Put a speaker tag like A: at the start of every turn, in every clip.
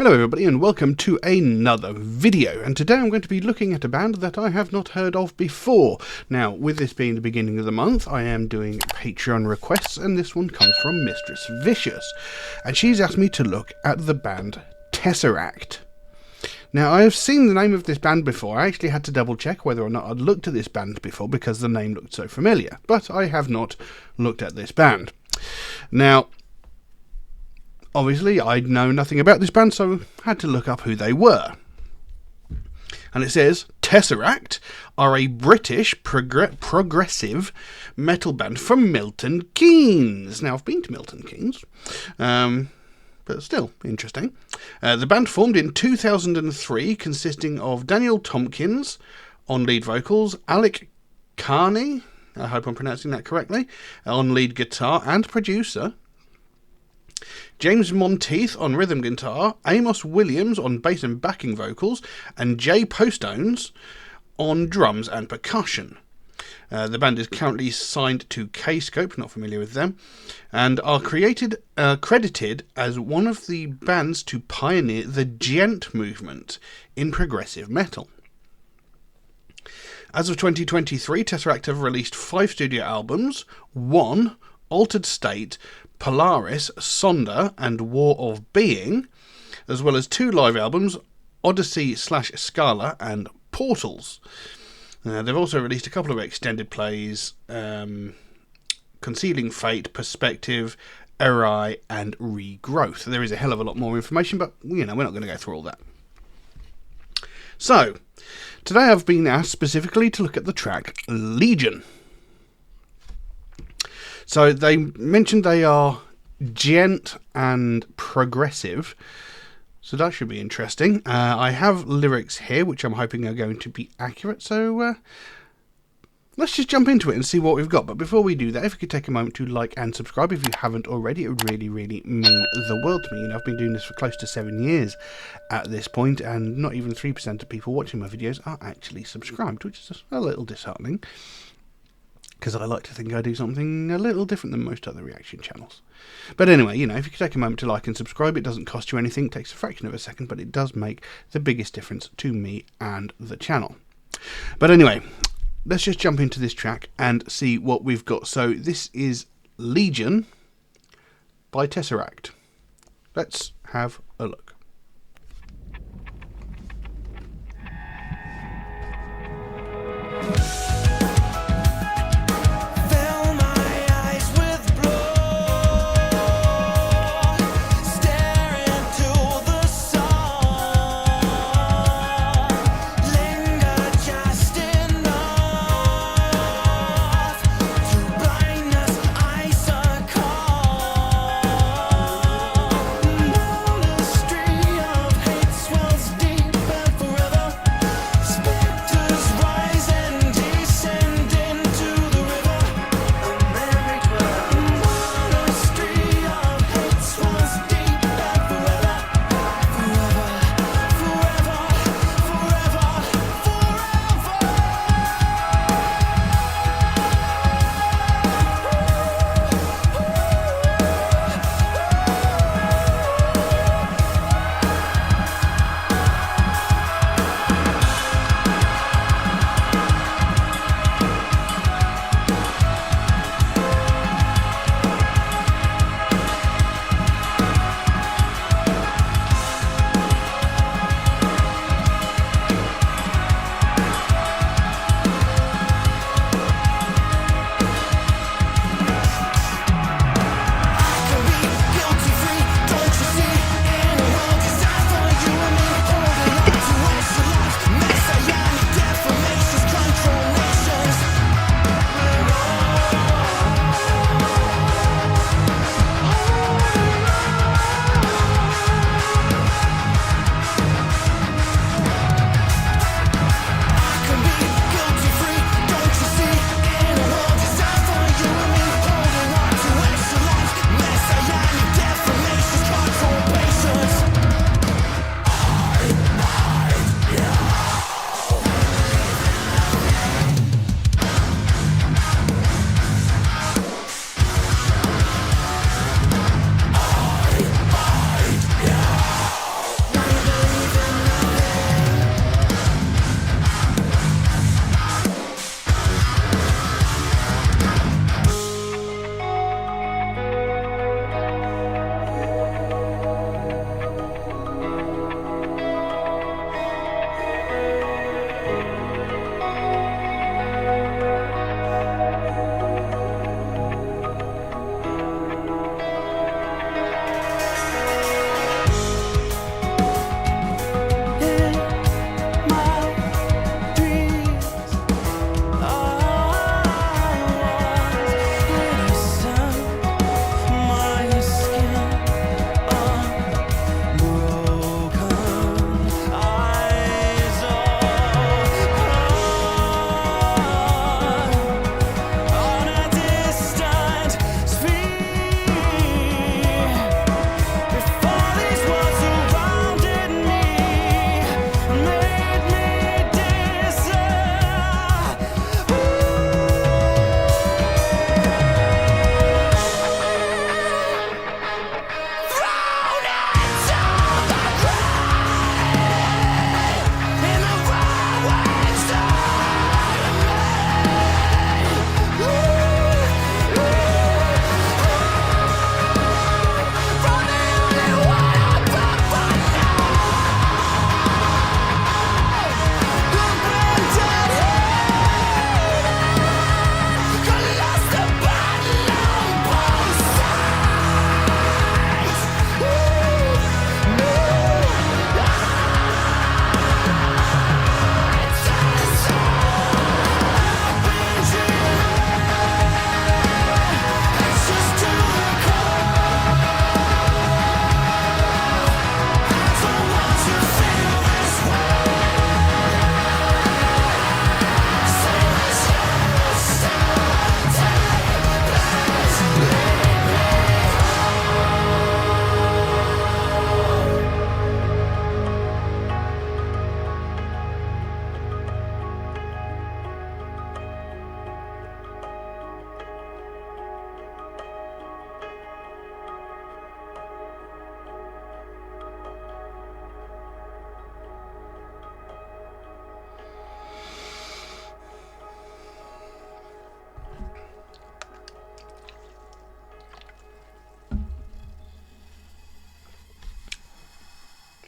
A: Hello everybody and welcome to another video, and today I'm going to be looking at a band that I have not heard of before. Now, with this being the beginning of the month, I am doing Patreon requests, and this one comes from Mistress Vicious, and she's asked me to look at the band TesseracT. Now, I have seen the name of this band before. I actually had to double check whether or not I'd looked at this band before because the name looked so familiar, but I have not looked at this band. Now, obviously, I know nothing about this band, so I had to look up who they were. And it says, TesseracT are a British progressive metal band from Milton Keynes. Now, I've been to Milton Keynes, but still interesting. The band formed in 2003, consisting of Daniel Tompkins on lead vocals, Alec Carney, I hope I'm pronouncing that correctly, on lead guitar and producer, James Monteith on rhythm guitar, Amos Williams on bass and backing vocals, and Jay Postones on drums and percussion. The band is currently signed to K-Scope, not familiar with them, and are credited as one of the bands to pioneer the djent movement in progressive metal. As of 2023, TesseracT have released 5 studio albums, 1 Altered State, Polaris, Sonder, and War of Being, as well as 2 live albums, Odyssey/Scala and Portals. They've also released a couple of extended plays, Concealing Fate, Perspective, Eri, and Regrowth. There is a hell of a lot more information, but we're not going to go through all that. So, today I've been asked specifically to look at the track Legion. So they mentioned they are djent and progressive, so that should be interesting. I have lyrics here, which I'm hoping are going to be accurate, so let's just jump into it and see what we've got. But before we do that, if you could take a moment to like and subscribe if you haven't already, it would really, really mean the world to me. I've been doing this for close to 7 years at this point, and not even 3% of people watching my videos are actually subscribed, which is a little disheartening, because I like to think I do something a little different than most other reaction channels. But anyway, if you could take a moment to like and subscribe, it doesn't cost you anything, it takes a fraction of a second, but it does make the biggest difference to me and the channel. But anyway, let's just jump into this track and see what we've got. So this is Legion by TesseracT. Let's have a look.
B: Street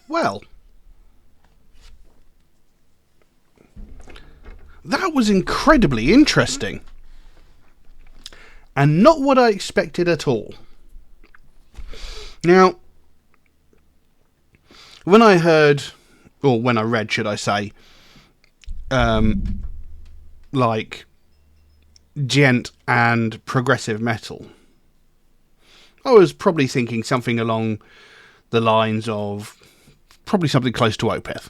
A: Well, that was incredibly interesting. And not what I expected at all. Now, when I heard, or when I read, should I say, like gent and progressive metal, I was probably thinking something along the lines of probably something close to Opeth.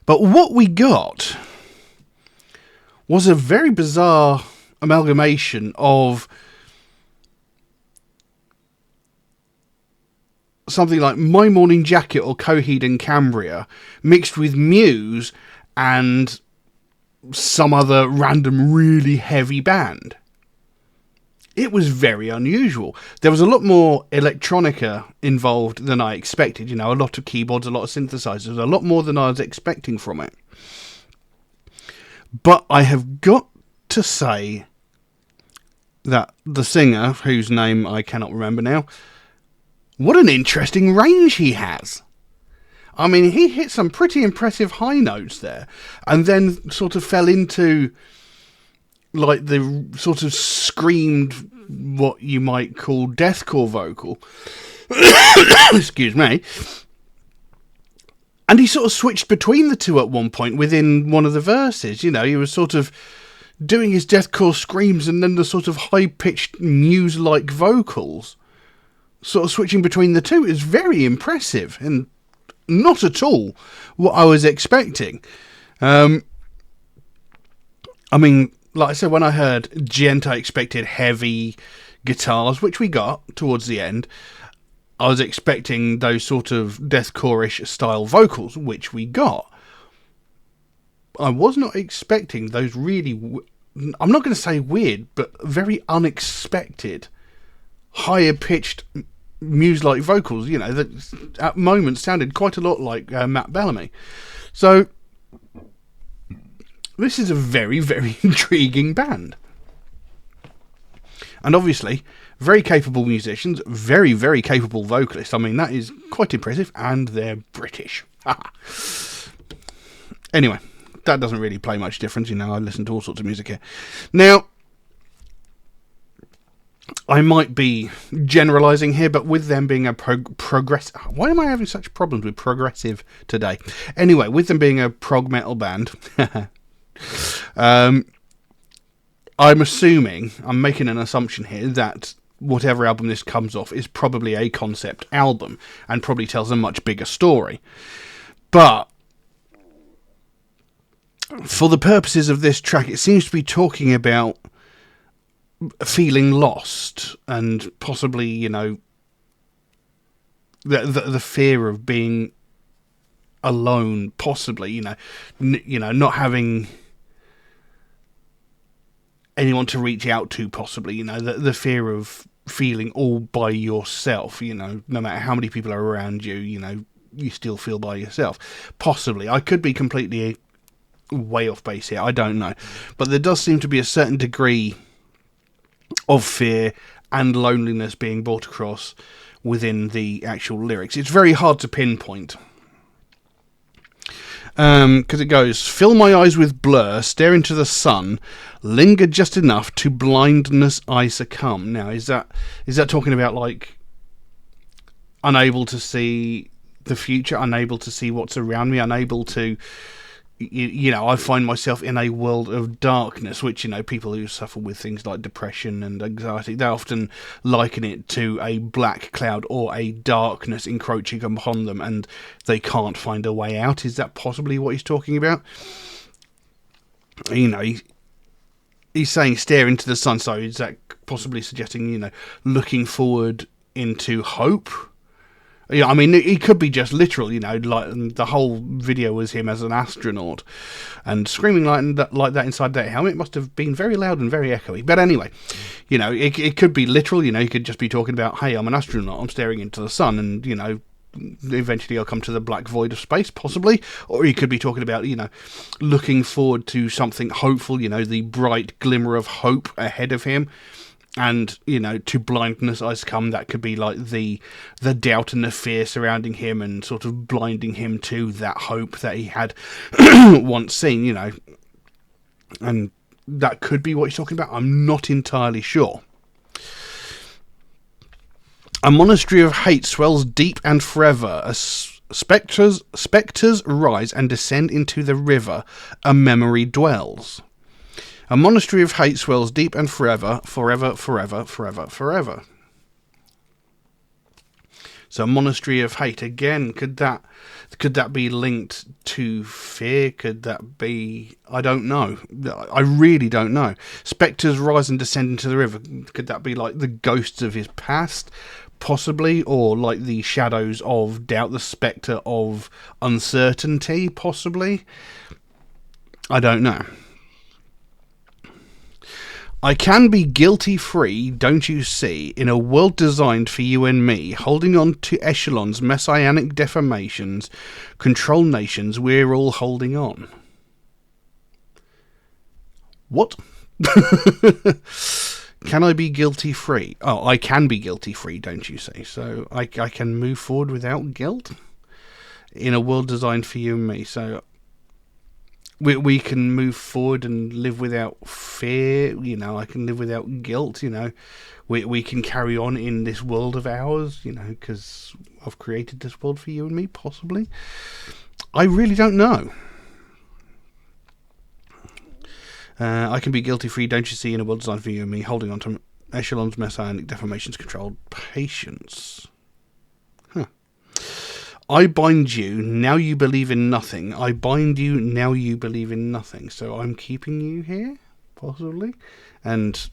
A: But what we got was a very bizarre amalgamation of something like My Morning Jacket or Coheed and Cambria mixed with Muse and some other random really heavy band. It was very unusual. There was a lot more electronica involved than I expected. You know, a lot of keyboards, a lot of synthesizers, a lot more than I was expecting from it. But I have got to say that the singer, whose name I cannot remember now, what an interesting range he has. I mean, he hit some pretty impressive high notes there, and then sort of fell into like the sort of screamed what you might call deathcore vocal. Excuse me. And he sort of switched between the two at one point within one of the verses. You know, he was sort of doing his deathcore screams and then the sort of high-pitched Muse-like vocals. Sort of switching between the two is very impressive and not at all what I was expecting. I mean, like I said, when I heard gent, I expected heavy guitars, which we got towards the end. I was expecting those sort of deathcore-ish style vocals, which we got. I was not expecting those really, I'm not going to say weird, but very unexpected, higher-pitched Muse-like vocals, you know, that at moments sounded quite a lot like Matt Bellamy. So, this is a very, very intriguing band. And obviously, very capable musicians, very, very capable vocalists. I mean, that is quite impressive, and they're British. Anyway, that doesn't really play much difference, you know, I listen to all sorts of music here. Now, I might be generalising here, but with them being a progressive... Why am I having such problems with progressive today? Anyway, with them being a prog metal band, I'm making an assumption here that whatever album this comes off is probably a concept album and probably tells a much bigger story. But for the purposes of this track, it seems to be talking about feeling lost and possibly, you know, the fear of being alone, possibly, you know, not having anyone to reach out to, possibly, you know, the fear of feeling all by yourself, you know, no matter how many people are around you, you know, you still feel by yourself. Possibly. I could be completely way off base here, I don't know. But there does seem to be a certain degree of fear and loneliness being brought across within the actual lyrics. It's very hard to pinpoint. Because it goes, fill my eyes with blur, stare into the sun, linger just enough to blindness I succumb. Now, is that talking about, like, unable to see the future, unable to see what's around me, unable to, you know, I find myself in a world of darkness, which, you know, people who suffer with things like depression and anxiety, they often liken it to a black cloud or a darkness encroaching upon them and they can't find a way out. Is that possibly what he's talking about? You know, he's saying stare into the sun, so is that possibly suggesting, you know, looking forward into hope? Yeah, I mean, he could be just literal, you know, like the whole video was him as an astronaut and screaming like that inside that helmet must have been very loud and very echoey. But anyway, you know, it could be literal, you know, he could just be talking about, hey, I'm an astronaut, I'm staring into the sun and, you know, eventually I'll come to the black void of space, possibly. Or he could be talking about, you know, looking forward to something hopeful, you know, the bright glimmer of hope ahead of him. And, to blindness I succumb, that could be like the doubt and the fear surrounding him and sort of blinding him to that hope that he had once seen, And that could be what he's talking about. I'm not entirely sure. A monastery of hate swells deep and forever as spectres rise and descend into the river. A memory dwells. A monastery of hate swells deep and forever, forever, forever, forever, forever. So, a monastery of hate again. Could that be linked to fear? Could that be? I don't know. I really don't know. Spectres rise and descend into the river. Could that be like the ghosts of his past, possibly, or like the shadows of doubt, the spectre of uncertainty, possibly? I don't know. I can be guilty-free, don't you see, in a world designed for you and me, holding on to echelons, messianic deformations, control nations, we're all holding on. What? Can I be guilty-free? Oh, I can be guilty-free, don't you see? So I can move forward without guilt in a world designed for you and me. So we can move forward and live without fear. I can live without guilt. We can carry on in this world of ours. Because I've created this world for you and me. Possibly, I really don't know. I can be guilty free, don't you see, in a world designed for you and me, holding on to echelons, messianic deformations, controlled patience. I bind you, now you believe in nothing. I bind you, now you believe in nothing. So I'm keeping you here, possibly. And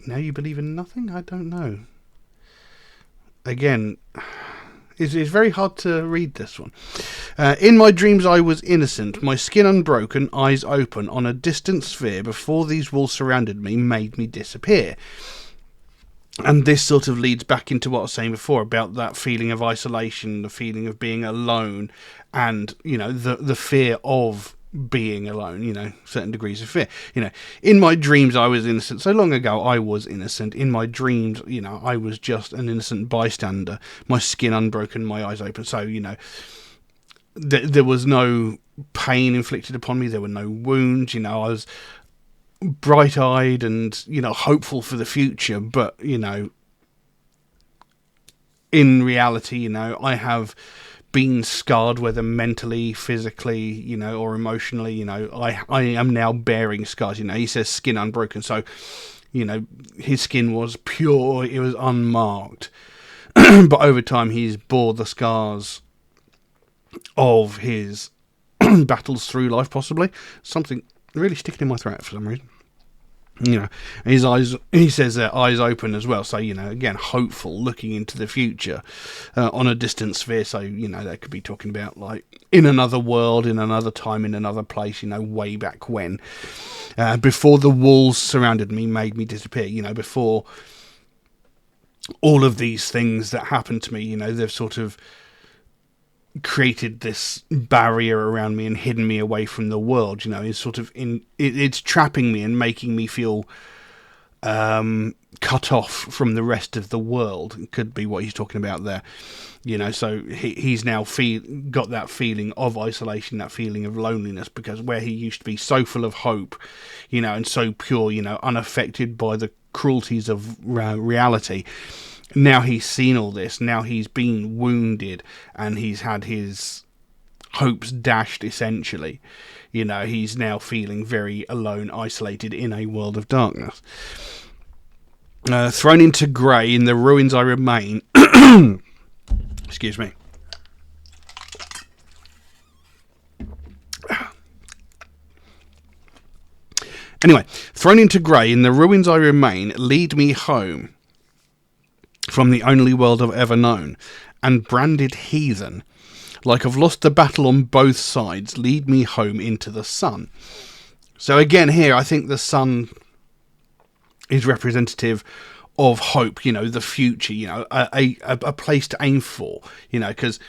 A: now you believe in nothing? I don't know. Again, it's very hard to read this one. In my dreams I was innocent, my skin unbroken, eyes open, on a distant sphere before these walls surrounded me, made me disappear. And this sort of leads back into what I was saying before about that feeling of isolation, the feeling of being alone, and, the fear of being alone, certain degrees of fear. In my dreams I was innocent. So long ago I was innocent. In my dreams, I was just an innocent bystander. My skin unbroken, my eyes open. So, there was no pain inflicted upon me. There were no wounds. I was bright-eyed and hopeful for the future, but in reality I have been scarred, whether mentally, physically, or emotionally. I am now bearing scars. He says skin unbroken, so his skin was pure, it was unmarked. But over time he's bore the scars of his battles through life. Possibly something really sticking in my throat for some reason. His eyes, he says they're eyes open as well. So, again, hopeful, looking into the future on a distant sphere. So, they could be talking about like in another world, in another time, in another place, way back when. Before the walls surrounded me, made me disappear, before all of these things that happened to me, they've sort of created this barrier around me and hidden me away from the world. It's sort of it's trapping me and making me feel cut off from the rest of the world. It could be what he's talking about there. So he's now got that feeling of isolation, that feeling of loneliness, because where he used to be so full of hope, and so pure, unaffected by the cruelties of reality. Now he's seen all this, now he's been wounded, and he's had his hopes dashed, essentially. He's now feeling very alone, isolated in a world of darkness. Thrown into grey, in the ruins I remain. Excuse me. Anyway, thrown into grey, in the ruins I remain, lead me home from the only world I've ever known, and branded heathen, like I've lost the battle on both sides, lead me home into the sun. So again here, I think the sun is representative of hope, the future, a place to aim for, because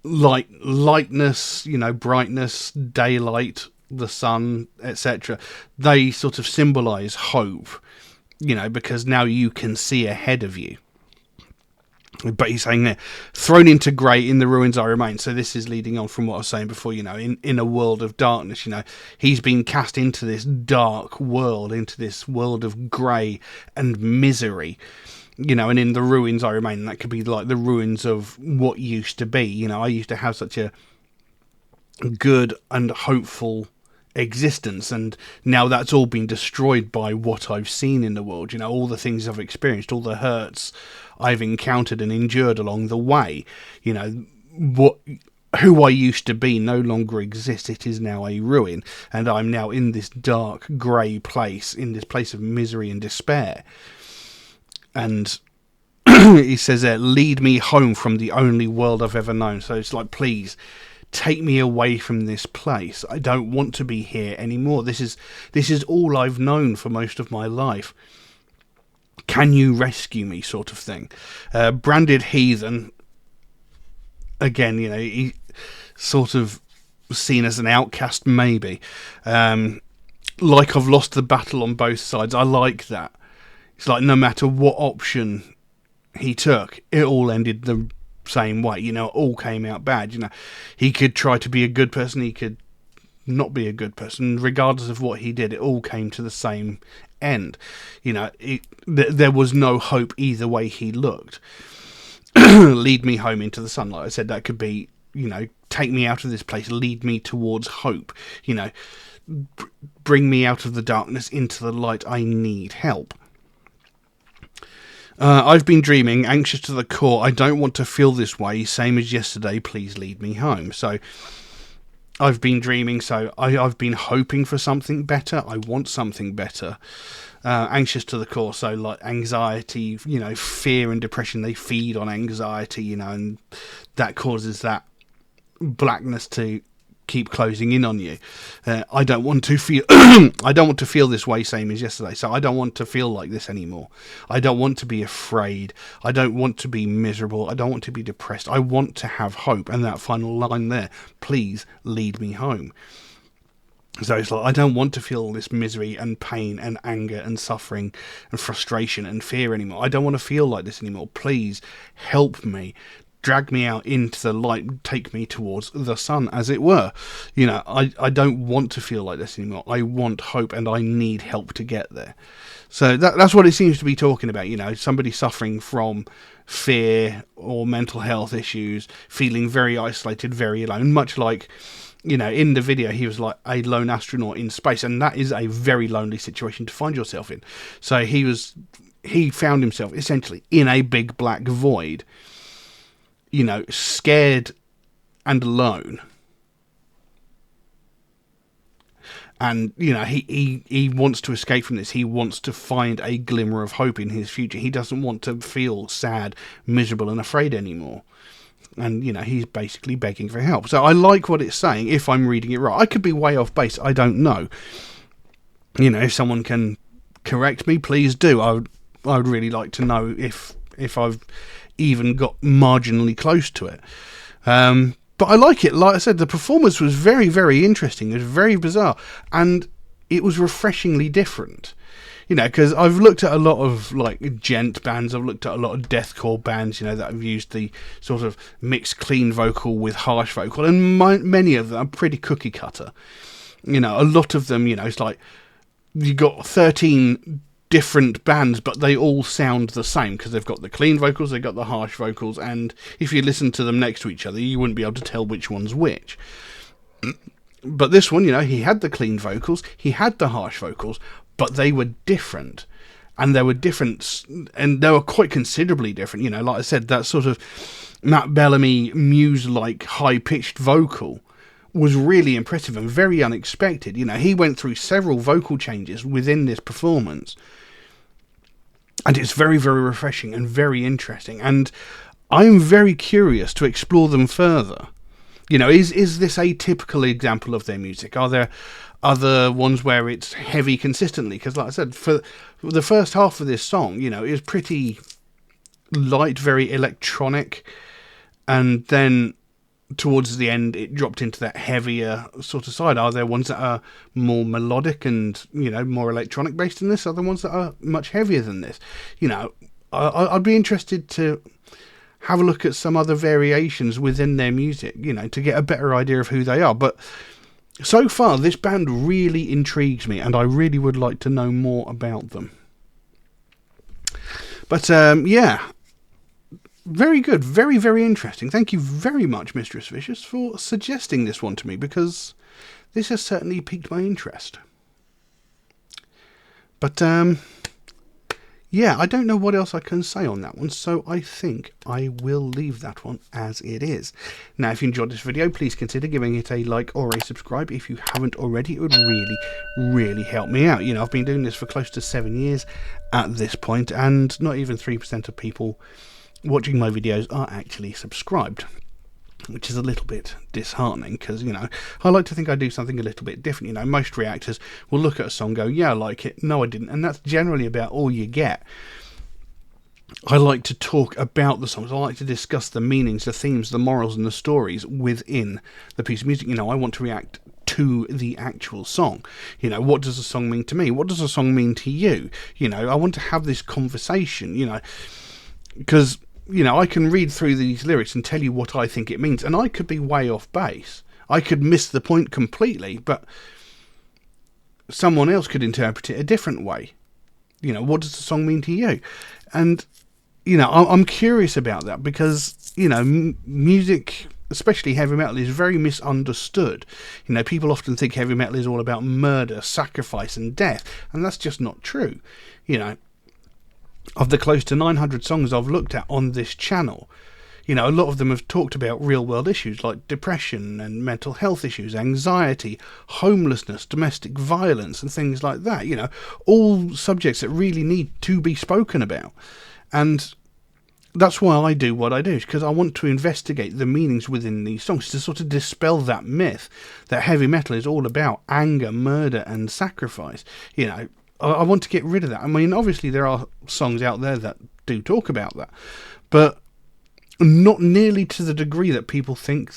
A: lightness, brightness, daylight, the sun, etc., they sort of symbolise hope. because now you can see ahead of you. But he's saying there, thrown into grey, in the ruins I remain. So this is leading on from what I was saying before, in a world of darkness, he's been cast into this dark world, into this world of grey and misery, and in the ruins I remain. And that could be like the ruins of what used to be. I used to have such a good and hopeful existence, and now that's all been destroyed by what I've seen in the world, all the things I've experienced, all the hurts I've encountered and endured along the way. Who I used to be no longer exists. It is now a ruin, and I'm now in this dark grey place, in this place of misery and despair. And he says lead me home from the only world I've ever known. So it's like, please take me away from this place. I don't want to be here anymore. This is all I've known for most of my life. Can you rescue me, sort of thing. Branded heathen. Again, he sort of seen as an outcast, maybe. Like I've lost the battle on both sides. I like that. It's like no matter what option he took, it all ended the same way. It all came out bad. He could try to be a good person, he could not be a good person. Regardless of what he did, it all came to the same end. There was no hope either way he looked. Lead me home into the sun. Like I said, that could be, take me out of this place, lead me towards hope. Bring me out of the darkness into the light. I need help. I've been dreaming, anxious to the core. I don't want to feel this way. Same as yesterday. Please lead me home. So I've been dreaming. So I've been hoping for something better. I want something better. Anxious to the core. So like anxiety, fear and depression, they feed on anxiety, and that causes that blackness to keep closing in on you. I don't want to feel I don't want to feel this way, same as yesterday. So I don't want to feel like this anymore. I don't want to be afraid. I don't want to be miserable. I don't want to be depressed. I want to have hope. And that final line there, please lead me home. So it's like, I don't want to feel this misery and pain and anger and suffering and frustration and fear anymore. I don't want to feel like this anymore. Please help me. Drag me out into the light, take me towards the sun, as it were. I don't want to feel like this anymore. I want hope, and I need help to get there. So that's what it seems to be talking about. Somebody suffering from fear or mental health issues, feeling very isolated, very alone, much like, in the video, he was like a lone astronaut in space, and that is a very lonely situation to find yourself in. So he found himself essentially in a big black void, scared and alone. And, he wants to escape from this. He wants to find a glimmer of hope in his future. He doesn't want to feel sad, miserable and afraid anymore. And, he's basically begging for help. So I like what it's saying, if I'm reading it right. I could be way off base. I don't know. If someone can correct me, please do. I would really like to know if I've even got marginally close to it. But I like it. Like I said, the performance was very, very interesting. It was very bizarre. And it was refreshingly different. Because I've looked at a lot of like gent bands, I've looked at a lot of deathcore bands, that have used the sort of mixed clean vocal with harsh vocal, and many of them are pretty cookie cutter. A lot of them, it's like you got 13 different bands, but they all sound the same because they've got the clean vocals, they've got the harsh vocals, and if you listen to them next to each other, you wouldn't be able to tell which one's which. But this one, he had the clean vocals, he had the harsh vocals, but they were different. And they were different, and they were quite considerably different. Like I said, that sort of Matt Bellamy Muse-like high-pitched vocal was really impressive and very unexpected. He went through several vocal changes within this performance. And it's very, very refreshing and very interesting. And I'm very curious to explore them further. Is this a typical example of their music? Are there other ones where it's heavy consistently? Because like I said, for the first half of this song, it was pretty light, very electronic. And then towards the end it dropped into that heavier sort of side. Are there ones that are more melodic and, you know, more electronic based than this? Are there ones that are much heavier than this? You know, I'd be interested to have a look at some other variations within their music, you know, to get a better idea of who they are. But so far, this band really intrigues me, and I really would like to know more about them. But, yeah, very good, very, very interesting. Thank you very much, Mistress Vicious, for suggesting this one to me, because this has certainly piqued my interest. But, yeah, I don't know what else I can say on that one, so I think I will leave that one as it is. Now, if you enjoyed this video, please consider giving it a like or a subscribe. If you haven't already, it would really, really help me out. You know, I've been doing this for close to 7 years at this point, and not even 3% of people watching my videos are actually subscribed, which is a little bit disheartening, because, you know, I like to think I do something a little bit different. You know, most reactors will look at a song, go, yeah, I like it, no, I didn't, and that's generally about all you get. I like to talk about the songs. I like to discuss the meanings, the themes, the morals, and the stories within the piece of music. You know, I want to react to the actual song. You know, what does a song mean to me? What does a song mean to you? You know, I want to have this conversation, you know, because, you know, I can read through these lyrics and tell you what I think it means, and I could be way off base. I could miss the point completely, but someone else could interpret it a different way. You know, what does the song mean to you? And, you know, I'm curious about that, because, you know, music, especially heavy metal, is very misunderstood. You know, people often think heavy metal is all about murder, sacrifice, and death, and that's just not true. You know, of the close to 900 songs I've looked at on this channel, you know, a lot of them have talked about real world issues like depression and mental health issues, anxiety, homelessness, domestic violence, and things like that. You know, all subjects that really need to be spoken about. And that's why I do what I do, because I want to investigate the meanings within these songs, to sort of dispel that myth that heavy metal is all about anger, murder, and sacrifice. You know, I want to get rid of that. I mean, obviously there are songs out there that do talk about that, but not nearly to the degree that people think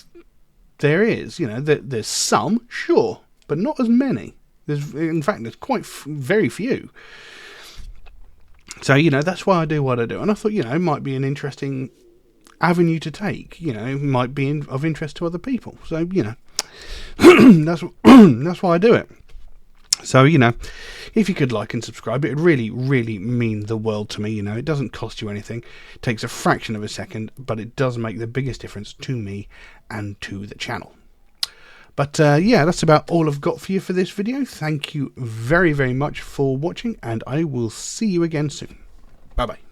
A: there is. You know, there's some, sure, but not as many. In fact, there's quite very few. So, you know, that's why I do what I do. And I thought, you know, it might be an interesting avenue to take. You know, it might be of interest to other people. So, you know, that's why I do it. So, you know, if you could like and subscribe, it would really, really mean the world to me. You know, it doesn't cost you anything. It takes a fraction of a second, but it does make the biggest difference to me and to the channel. But, yeah, that's about all I've got for you for this video. Thank you very, very much for watching, and I will see you again soon. Bye-bye.